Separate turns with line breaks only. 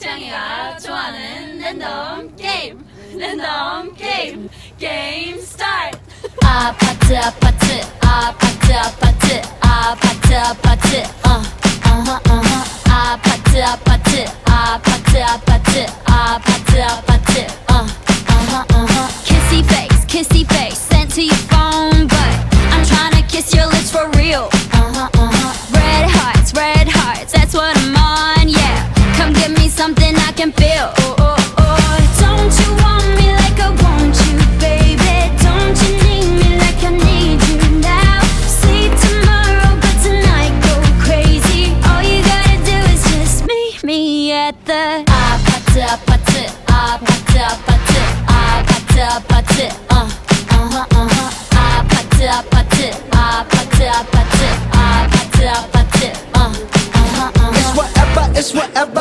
태양이가 좋아하는 랜덤 게임 게임 스타트.
아파트 아파트 아파트 아파트 아파트 아파트 아파트 아파트 아파트 아파트 아파트 아파트 kissy face sent to your phone but I'm tryna kiss your lips for real. Red hearts, that's what I'm on, yeah. Come give me something I can feel. Don't you want me like I want you, baby? Don't you need me like I need you now? Sleep tomorrow, but tonight go crazy. All you gotta do is just meet me at the 아파트 아파트 아파트 아파트 아파트 아파트 아파트 아파트 아파트 아파트 아파트 아파트
It's whatever